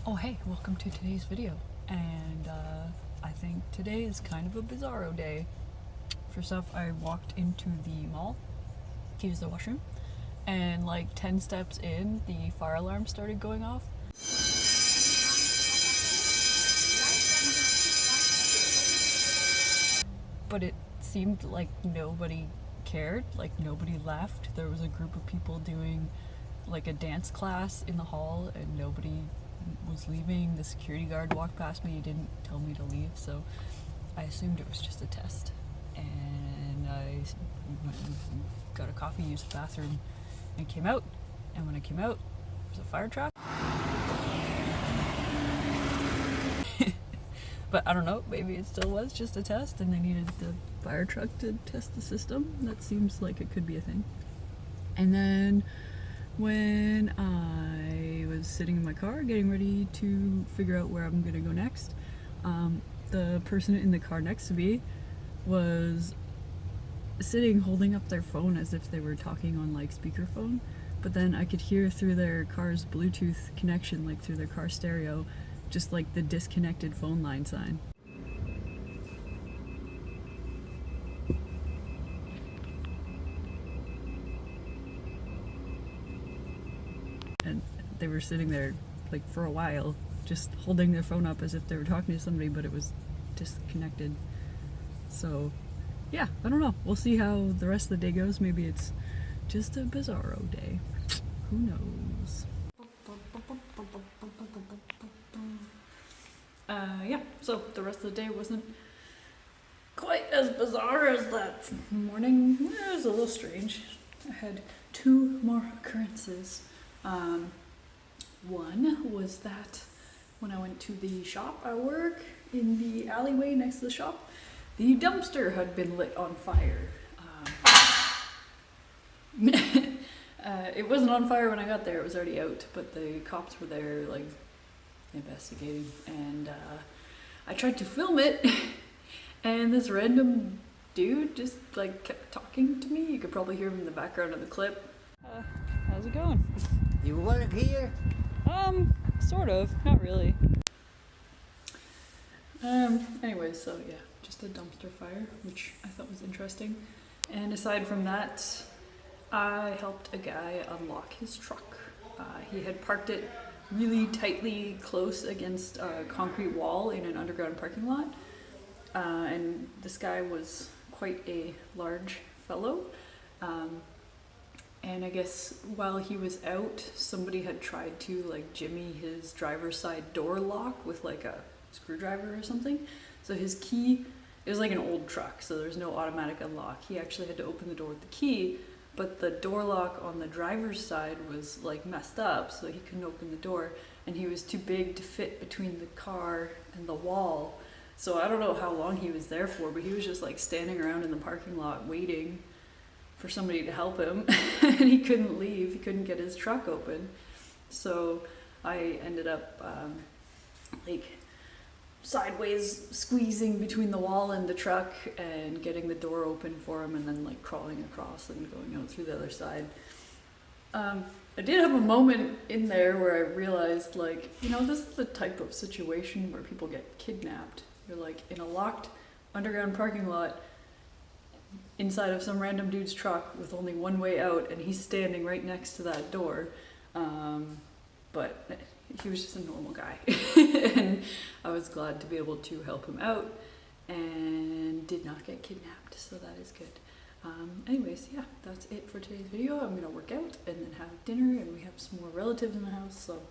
Oh hey, welcome to today's video. And I think today is kind of a bizarro day. First off, I walked into the mall to use the washroom, and like 10 steps in, the fire alarm started going off. But it seemed like nobody cared, like nobody left. There was a group of people doing like a dance class in the hall and nobody was leaving. The security guard walked past me, he didn't tell me to leave, so I assumed it was just a test. And I went and got a coffee, used the bathroom, and came out. And when I came out, there was a fire truck. But I don't know, maybe it still was just a test and they needed the fire truck to test the system. That seems like it could be a thing. And then when I was sitting in my car getting ready to figure out where I'm gonna go next, the person in the car next to me was sitting holding up their phone as if they were talking on like speakerphone, but then I could hear through their car's Bluetooth connection, like through their car stereo, just like the disconnected phone line sign. And they were sitting there like for a while just holding their phone up as if they were talking to somebody, but it was disconnected. So yeah, I don't know, we'll see how the rest of the day goes. Maybe it's just a bizarro day, who knows. Yeah, so the rest of the day wasn't quite as bizarre as that morning. It was a little strange. I had two more occurrences. One was that when I went to the shop I work, in the alleyway next to the shop, the dumpster had been lit on fire. It wasn't on fire when I got there, it was already out, but the cops were there like investigating, and I tried to film it and this random dude just like kept talking to me. You could probably hear him in the background of the clip. How's it going? You work here? Sort of, not really. Anyway, so yeah, just a dumpster fire, which I thought was interesting. And aside from that, I helped a guy unlock his truck. He had parked it really tightly close against a concrete wall in an underground parking lot. And this guy was quite a large fellow. And I guess while he was out, somebody had tried to like jimmy his driver's side door lock with like a screwdriver or something. So his key, it was like an old truck, so there's no automatic unlock. He actually had to open the door with the key, but the door lock on the driver's side was like messed up, so he couldn't open the door, and he was too big to fit between the car and the wall. So I don't know how long he was there for, but he was just like standing around in the parking lot waiting for somebody to help him and he couldn't leave, he couldn't get his truck open. So I ended up like sideways squeezing between the wall and the truck and getting the door open for him, and then like crawling across and going out through the other side. I did have a moment in there where I realized, like, you know, this is the type of situation where people get kidnapped. You're like in a locked underground parking lot inside of some random dude's truck with only one way out, and he's standing right next to that door. But he was just a normal guy. And I was glad to be able to help him out and did not get kidnapped, so that is good. Anyways, yeah, that's it for today's video. I'm gonna work out and then have dinner, and we have some more relatives in the house, so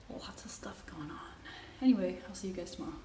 lots of stuff going on. Anyway, I'll see you guys tomorrow.